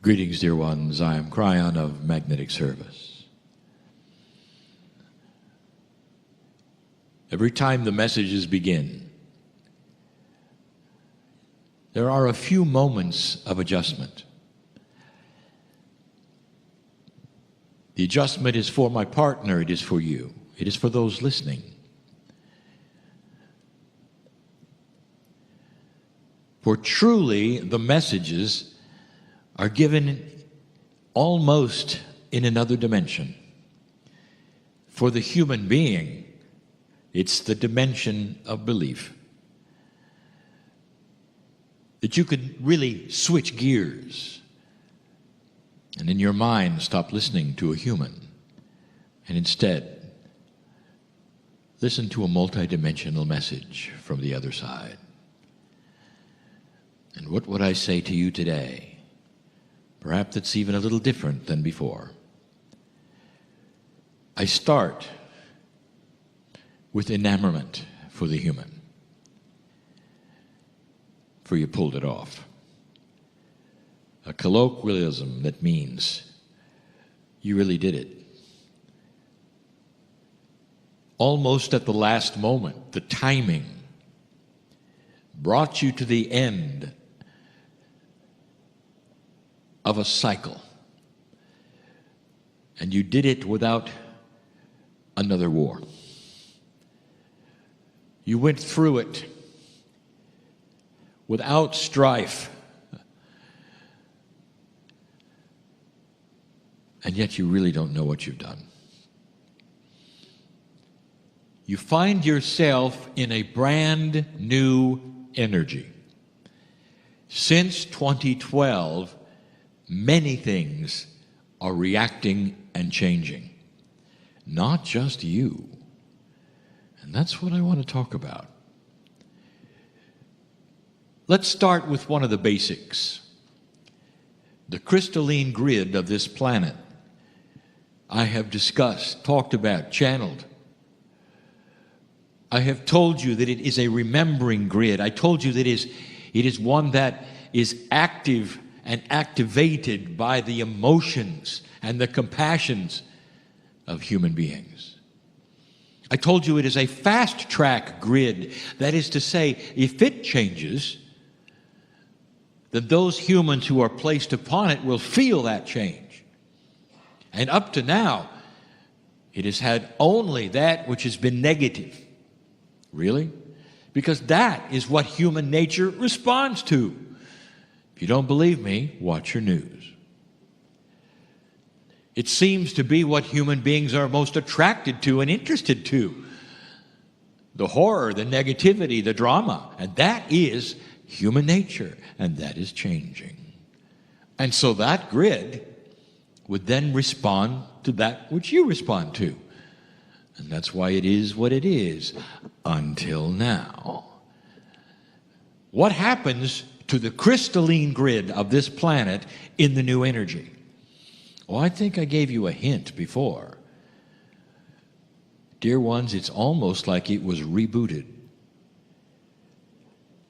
Greetings, dear ones. I am Kryon of Magnetic Service. Every time the messages begin, there are a few moments of adjustment. The adjustment is for my partner, it is for you, it is for those listening. For truly, the messages are given almost in another dimension. For the human being, it's the dimension of belief. That you could really switch gears and in your mind stop listening to a human and instead listen to a multidimensional message from the other side. And what would I say to you today? Perhaps it's even a little different than before. I start with enamorment for the human. For you pulled it off. A colloquialism that means you really did it. Almost at the last moment, the timing brought you to the end of a cycle. And you did it without another war. You went through it without strife. And yet you really don't know what you've done. You find yourself in a brand new energy. Since 2012, many things are reacting and changing. Not just you. And that's what I want to talk about. Let's start with one of the basics. The crystalline grid of this planet. I have discussed, talked about, channeled. I have told you that it is a remembering grid. I told you that it is one that is active and activated by the emotions and the compassions of human beings. I told you it is a fast-track grid. That is to say, if it changes, then those humans who are placed upon it will feel that change. And up to now, it has had only that which has been negative. Really? Because that is what human nature responds to. If you don't believe me, watch your news. It seems to be what human beings are most attracted to and interested to. The horror, the negativity, the drama. And that is human nature. And that is changing. And so that grid would then respond to that which you respond to. And that's why it is what it is until now. What happens to the crystalline grid of this planet in the new energy? Well, I think I gave you a hint before. Dear ones, it's almost like it was rebooted.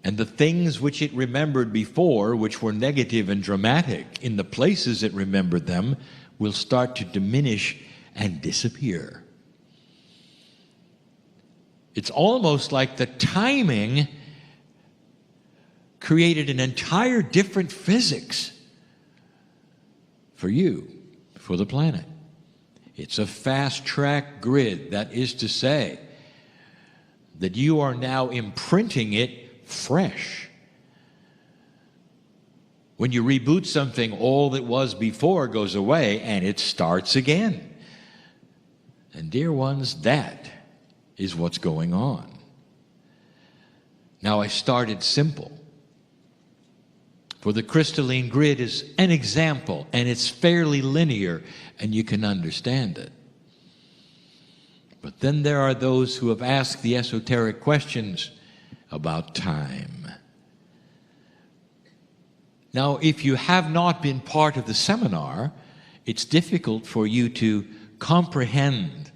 And the things which it remembered before, which were negative and dramatic, in the places it remembered them, will start to diminish and disappear. It's almost like the timing created an entire different physics for you, for the planet. It's a fast-track grid. That is to say that you are now imprinting it fresh. When you reboot something, all that was before goes away and it starts again. And dear ones, that is what's going on. Now I started simple. For the crystalline grid is an example, and it's fairly linear, and you can understand it. But then there are those who have asked the esoteric questions about time. Now, if you have not been part of the seminar, it's difficult for you to comprehend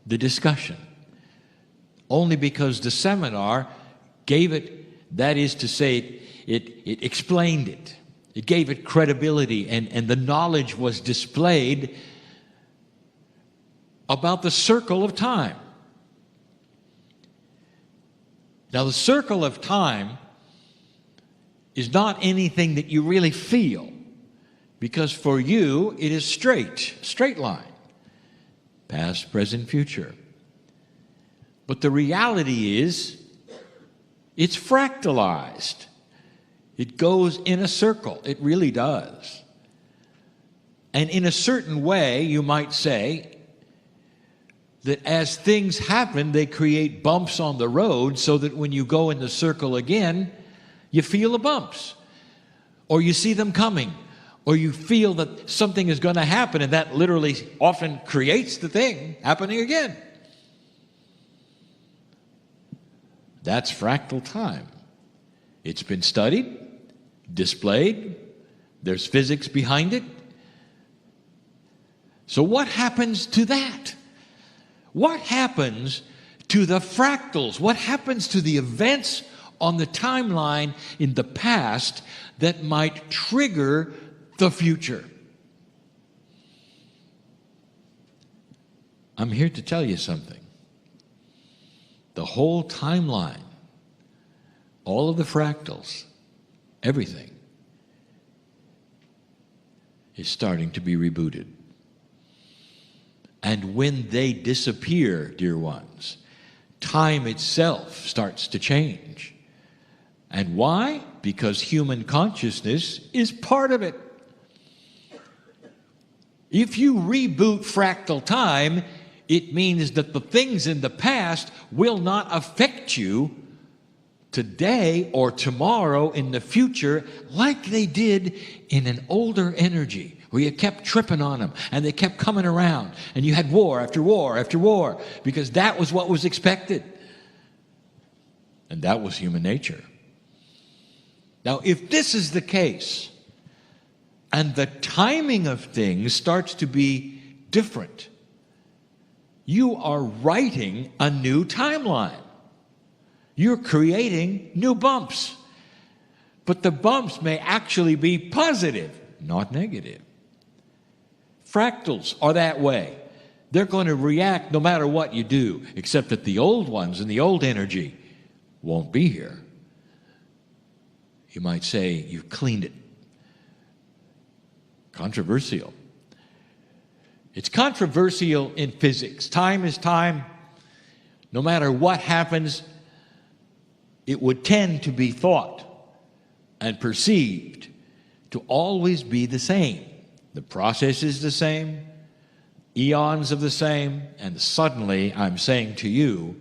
the discussion. Only because the seminar gave it, that is to say, it explained it. It gave it credibility, and the knowledge was displayed about the circle of time. Now, the circle of time is not anything that you really feel, because for you it is straight line, past, present, future. But the reality is it's fractalized. It goes in a circle. It really does. And in a certain way, you might say that as things happen, they create bumps on the road so that when you go in the circle again, you feel the bumps, or you see them coming, or you feel that something is going to happen, and that literally often creates the thing happening again. That's fractal time. It's been studied, displayed. There's physics behind it. So what happens to that? What happens to the fractals? What happens to the events on the timeline in the past that might trigger the future? I'm here to tell you something. The whole timeline, all of the fractals, everything is starting to be rebooted. And when they disappear, dear ones, time itself starts to change. And why? Because human consciousness is part of it. If you reboot fractal time, it means that the things in the past will not affect you today or tomorrow in the future like they did in an older energy, where you kept tripping on them and they kept coming around and you had war after war after war, because that was what was expected. And that was human nature. Now, if this is the case, and the timing of things starts to be different, you are writing a new timeline. You're creating new bumps. But the bumps may actually be positive, not negative. Fractals are that way. They're going to react no matter what you do, except that the old ones and the old energy won't be here. You might say you've cleaned it. Controversial. It's controversial in physics. Time is time. No matter what happens, it would tend to be thought and perceived to always be the same. The process is the same, eons of the same, and suddenly I'm saying to you,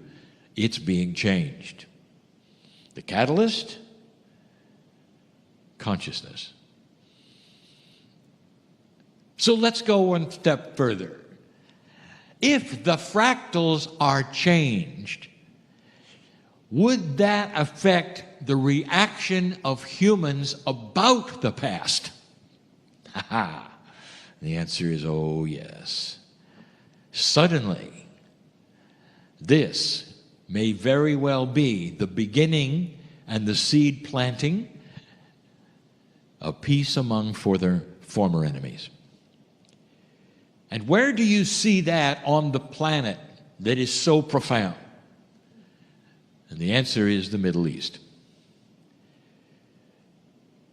it's being changed. The catalyst? Consciousness. So let's go one step further. If the fractals are changed, would that affect the reaction of humans about the past? The answer is, oh yes. Suddenly, this may very well be the beginning and the seed planting of peace among former enemies. And where do you see that on the planet that is so profound? And the answer is the Middle East.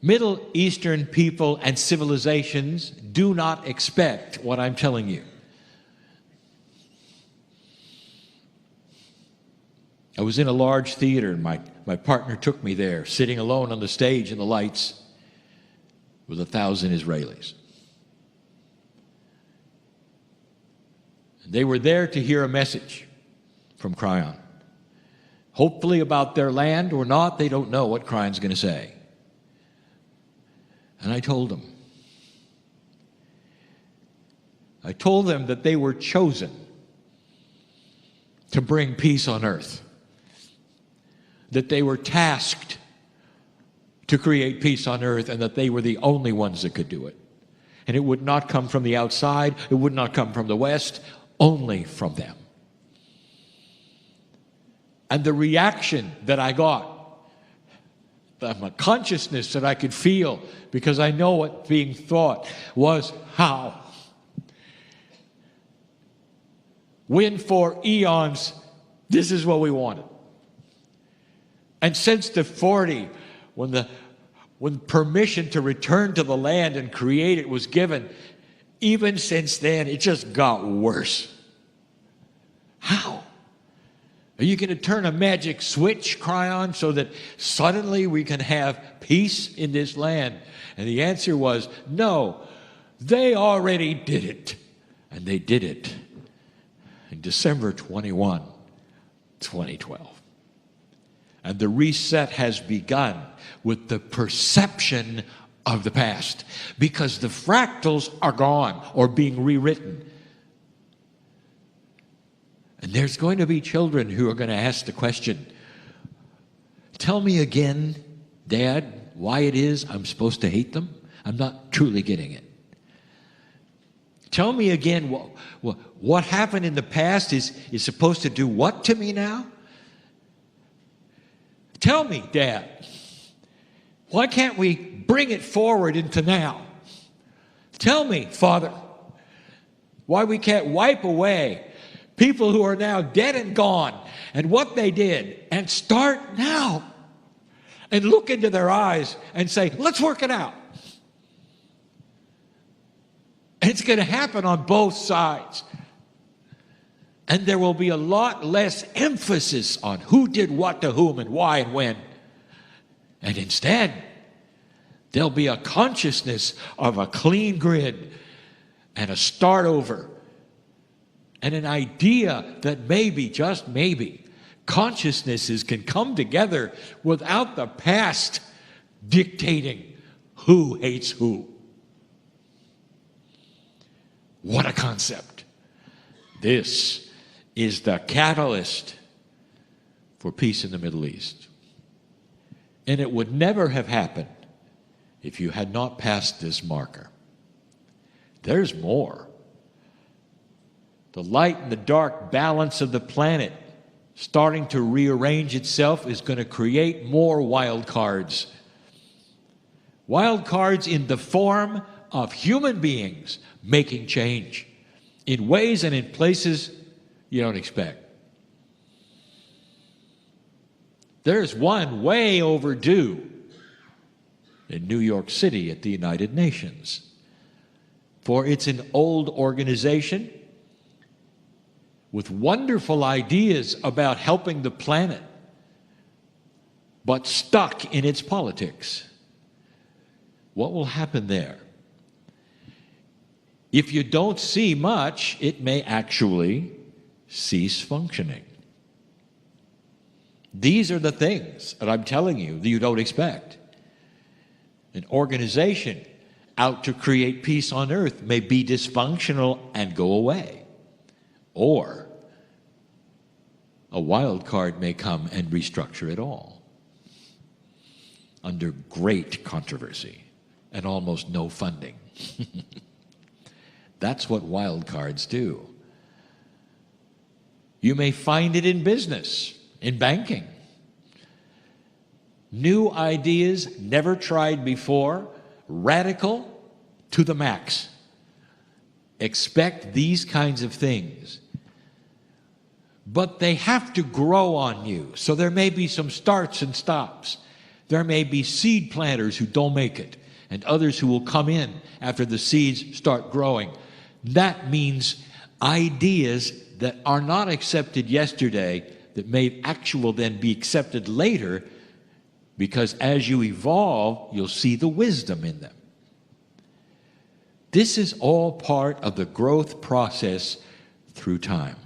Middle Eastern people and civilizations do not expect what I'm telling you. I was in a large theater, and my partner took me there, sitting alone on the stage in the lights with 1,000 Israelis. They were there to hear a message from Kryon. Hopefully about their land or not, they don't know what Kryon's going to say. And I told them that they were chosen to bring peace on earth, that they were tasked to create peace on earth, and that they were the only ones that could do it. And it would not come from the outside, it would not come from the West, only from them. And the reaction that I got a consciousness that I could feel, because I know what being thought was how. When for eons, this is what we wanted. And since the 40, when permission to return to the land and create it was given, even since then, it just got worse. How? Are you going to turn a magic switch, Kryon, so that suddenly we can have peace in this land? And the answer was, no, they already did it. And they did it in December 21, 2012. And the reset has begun with the perception of the past, because the fractals are gone or being rewritten. And there's going to be children who are going to ask the question, tell me again, Dad, why it is I'm supposed to hate them? I'm not truly getting it. Tell me again, what happened in the past is supposed to do what to me now? Tell me, Dad, why can't we bring it forward into now? Tell me, Father, why we can't wipe away people who are now dead and gone and what they did, and start now and look into their eyes and say, let's work it out. It's going to happen on both sides. And there will be a lot less emphasis on who did what to whom and why and when. And instead, there'll be a consciousness of a clean grid and a start over. And an idea that maybe, just maybe, consciousnesses can come together without the past dictating who hates who. What a concept. This is the catalyst for peace in the Middle East. And it would never have happened if you had not passed this marker. There's more. The light and the dark balance of the planet starting to rearrange itself is going to create more wild cards. Wild cards in the form of human beings making change in ways and in places you don't expect. There's one way overdue in New York City at the United Nations. For it's an old organization with wonderful ideas about helping the planet, but stuck in its politics. What will happen there? If you don't see much, it may actually cease functioning. These are the things that I'm telling you that you don't expect. An organization out to create peace on earth may be dysfunctional and go away. Or a wild card may come and restructure it all under great controversy and almost no funding. That's what wild cards do. You may find it in business, in banking. New ideas never tried before, radical to the max. Expect these kinds of things. But they have to grow on you. So there may be some starts and stops. There may be seed planters who don't make it, and others who will come in after the seeds start growing. That means ideas that are not accepted yesterday that may actually then be accepted later, because as you evolve, you'll see the wisdom in them. This is all part of the growth process through time.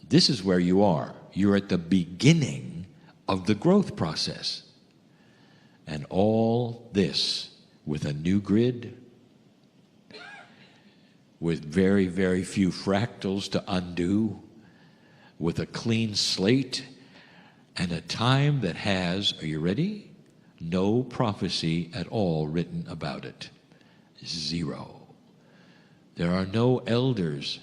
This is where you are. You're at the beginning of the growth process. And all this with a new grid, with very, very few fractals to undo, with a clean slate, and a time that has, are you ready? No prophecy at all written about it. Zero. There are no elders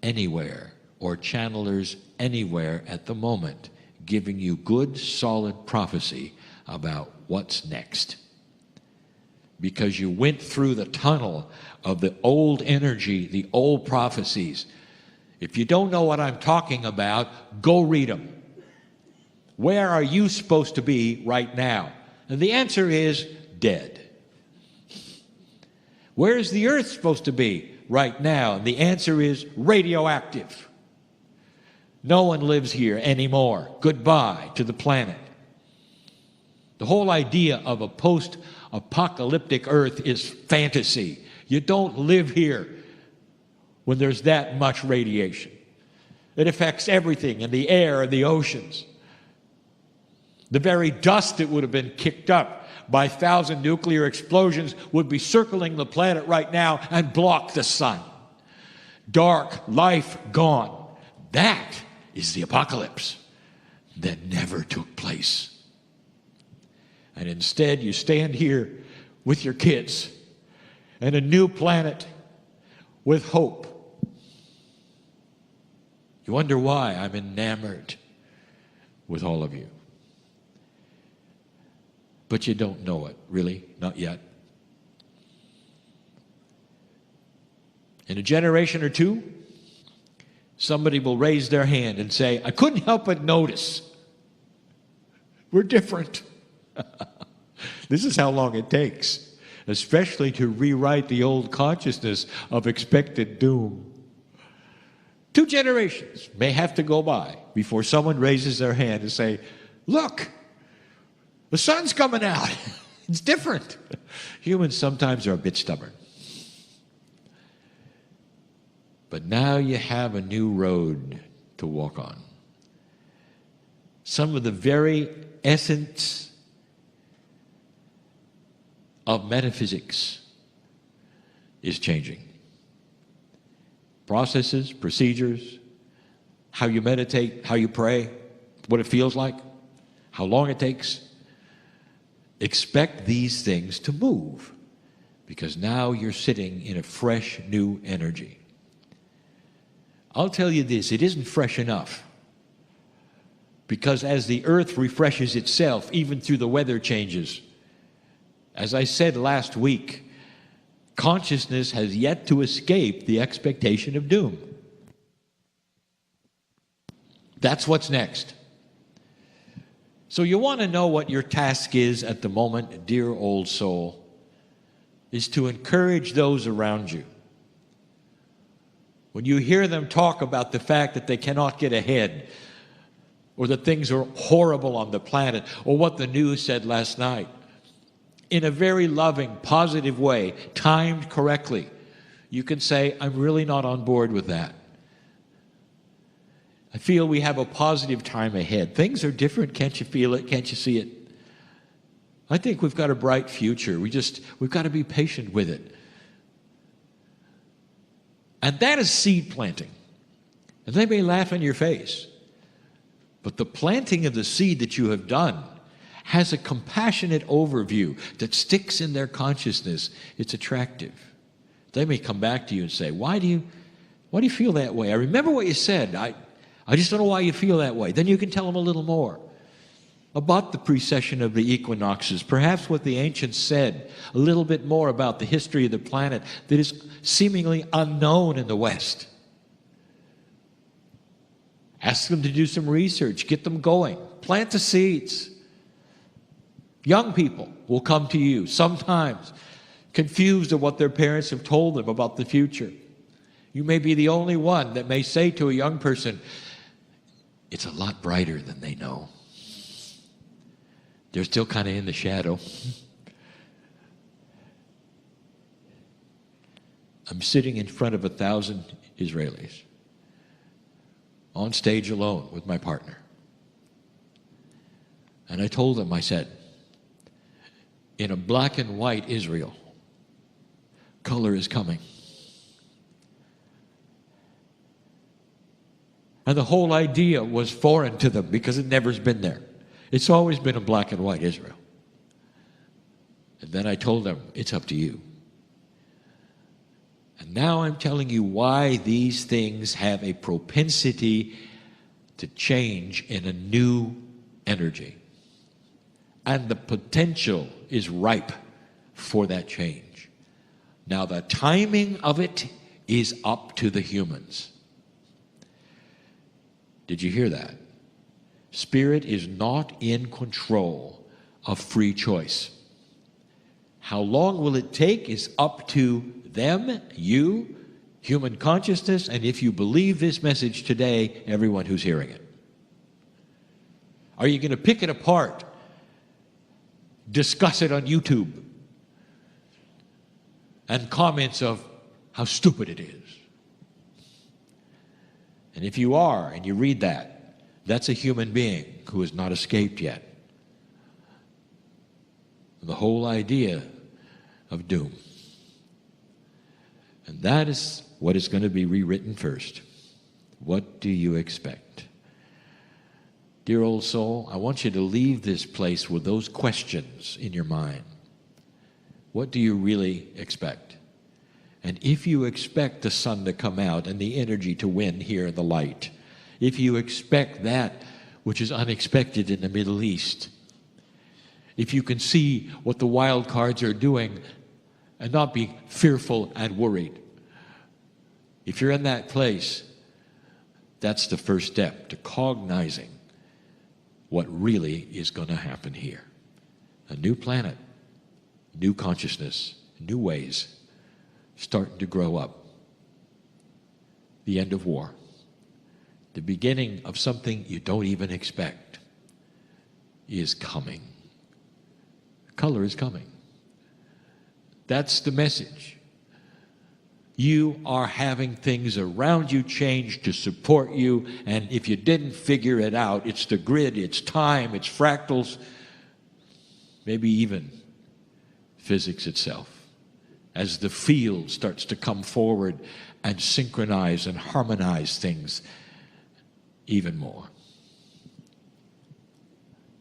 anywhere or channelers anywhere at the moment giving you good, solid prophecy about what's next. Because you went through the tunnel of the old energy, the old prophecies. If you don't know what I'm talking about, go read them. Where are you supposed to be right now? And the answer is dead. Where is the earth supposed to be right now? And the answer is radioactive. No one lives here anymore. Goodbye to the planet. The whole idea of a post-apocalyptic earth is fantasy. You don't live here when there's that much radiation. It affects everything in the air and the oceans. The very dust that would have been kicked up by 1,000 nuclear explosions would be circling the planet right now and block the sun. Dark, life gone. That is the apocalypse that never took place. And instead, you stand here with your kids and a new planet with hope. You wonder why I'm enamored with all of you. But you don't know it, really, not yet. In a generation or two, somebody will raise their hand and say, I couldn't help but notice. We're different. This is how long it takes, especially to rewrite the old consciousness of expected doom. 2 generations may have to go by before someone raises their hand and say, look, the sun's coming out. It's different. Humans sometimes are a bit stubborn. But now you have a new road to walk on. Some of the very essence of metaphysics is changing. Processes, procedures, how you meditate, how you pray, what it feels like, how long it takes. Expect these things to move, because now you're sitting in a fresh, new energy. I'll tell you this, it isn't fresh enough. Because as the earth refreshes itself, even through the weather changes, as I said last week, consciousness has yet to escape the expectation of doom. That's what's next. So you want to know what your task is at the moment, dear old soul, is to encourage those around you. When you hear them talk about the fact that they cannot get ahead, or that things are horrible on the planet, or what the news said last night, in a very loving, positive way, timed correctly, you can say, I'm really not on board with that. I feel we have a positive time ahead. Things are different. Can't you feel it? Can't you see it? I think we've got a bright future. We've got to be patient with it. And that is seed planting. And they may laugh in your face. But the planting of the seed that you have done has a compassionate overview that sticks in their consciousness. It's attractive. They may come back to you and say, why do you feel that way? I remember what you said. I just don't know why you feel that way. Then you can tell them a little more about the precession of the equinoxes, perhaps what the ancients said, a little bit more about the history of the planet that is seemingly unknown in the West. Ask them to do some research, get them going, plant the seeds. Young people will come to you, sometimes confused of what their parents have told them about the future. You may be the only one that may say to a young person, it's a lot brighter than they know. They're still kind of in the shadow. I'm sitting in front of 1,000 Israelis, on stage alone with my partner. And I told them, I said, in a black and white Israel, color is coming. And the whole idea was foreign to them because it never's been there. It's always been a black and white Israel. And then I told them, it's up to you. And now I'm telling you why these things have a propensity to change in a new energy. And the potential is ripe for that change. Now, the timing of it is up to the humans. Did you hear that? Spirit is not in control of free choice. How long will it take is up to them, you, human consciousness, and if you believe this message today, everyone who's hearing it. Are you going to pick it apart? Discuss it on YouTube? And comments of how stupid it is. And if you are, and you read that, that's a human being who has not escaped yet. The whole idea of doom. And that is what is going to be rewritten first. What do you expect? Dear old soul, I want you to leave this place with those questions in your mind. What do you really expect? And if you expect the sun to come out and the energy to win here in the light, if you expect that which is unexpected in the Middle East, if you can see what the wild cards are doing and not be fearful and worried, if you're in that place, that's the first step to cognizing what really is going to happen here. A new planet, new consciousness, new ways starting to grow up. The end of war. The beginning of something you don't even expect is coming. Color is coming. That's the message. You are having things around you change to support you, and if you didn't figure it out, it's the grid, it's time, it's fractals, maybe even physics itself. As the field starts to come forward and synchronize and harmonize things even more.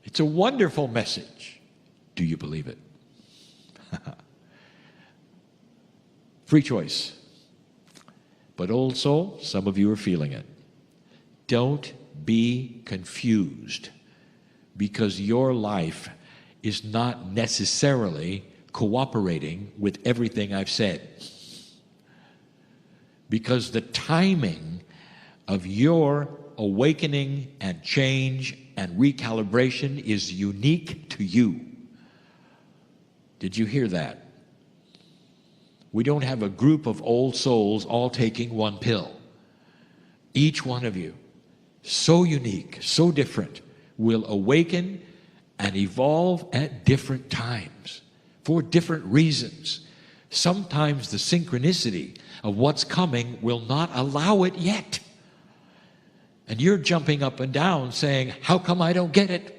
It's a wonderful message. Do you believe it? Free choice. But old soul, some of you are feeling it. Don't be confused, because your life is not necessarily cooperating with everything I've said. Because the timing of your awakening and change and recalibration is unique to you. Did you hear that? We don't have a group of old souls all taking one pill. Each one of you, so unique, so different, will awaken and evolve at different times for different reasons. Sometimes the synchronicity of what's coming will not allow it yet. And you're jumping up and down saying, how come I don't get it?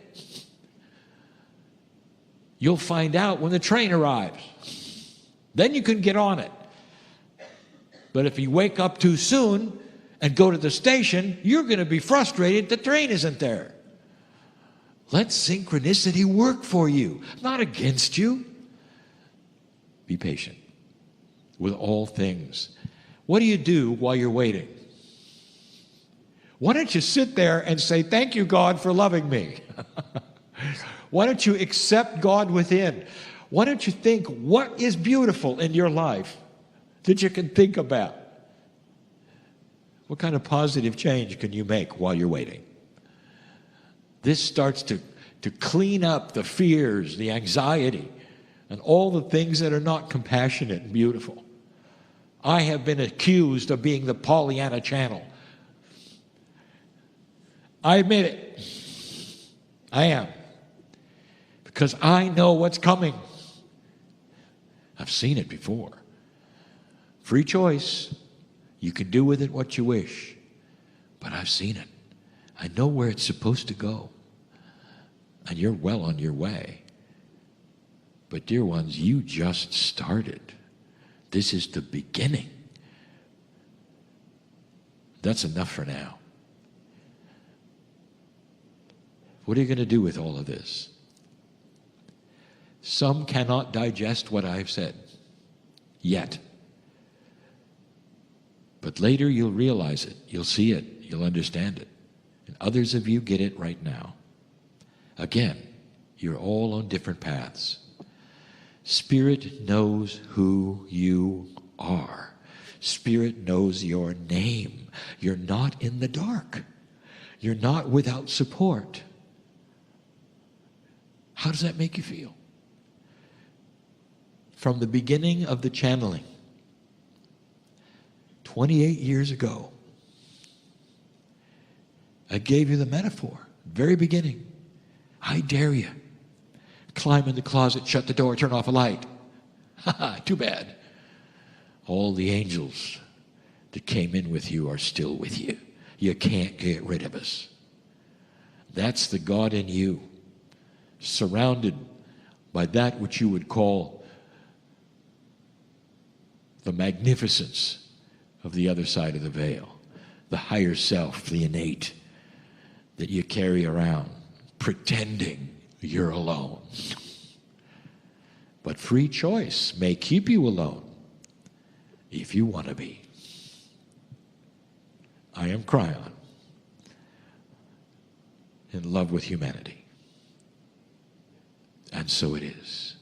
You'll find out when the train arrives. Then you can get on it. But if you wake up too soon and go to the station, you're going to be frustrated the train isn't there. Let synchronicity work for you, not against you. Be patient with all things. What do you do while you're waiting? Why don't you sit there and say, thank you, God, for loving me? Why don't you accept God within? Why don't you think what is beautiful in your life that you can think about? What kind of positive change can you make while you're waiting? This starts to clean up the fears, the anxiety, and all the things that are not compassionate and beautiful. I have been accused of being the Pollyanna channel. I admit it. I am. Because I know what's coming. I've seen it before. Free choice. You can do with it what you wish. But I've seen it. I know where it's supposed to go. And you're well on your way. But dear ones, you just started. This is the beginning. That's enough for now. What are you going to do with all of this? Some cannot digest what I've said yet. But later you'll realize it, you'll see it, you'll understand it. And others of you get it right now. Again, You're all on different paths. Spirit knows who you are. Spirit knows your name. You're not in the dark. You're not without support. How does that make you feel? From the beginning of the channeling, 28 years ago, I gave you the metaphor, very beginning. I dare you. Climb in the closet, shut the door, turn off a light. Ha ha, too bad. All the angels that came in with you are still with you. You can't get rid of us. That's the God in you, surrounded by that which you would call the magnificence of the other side of the veil, the higher self, the innate, that you carry around, pretending you're alone. But free choice may keep you alone if you want to be. I am Kryon, in love with humanity. And so it is.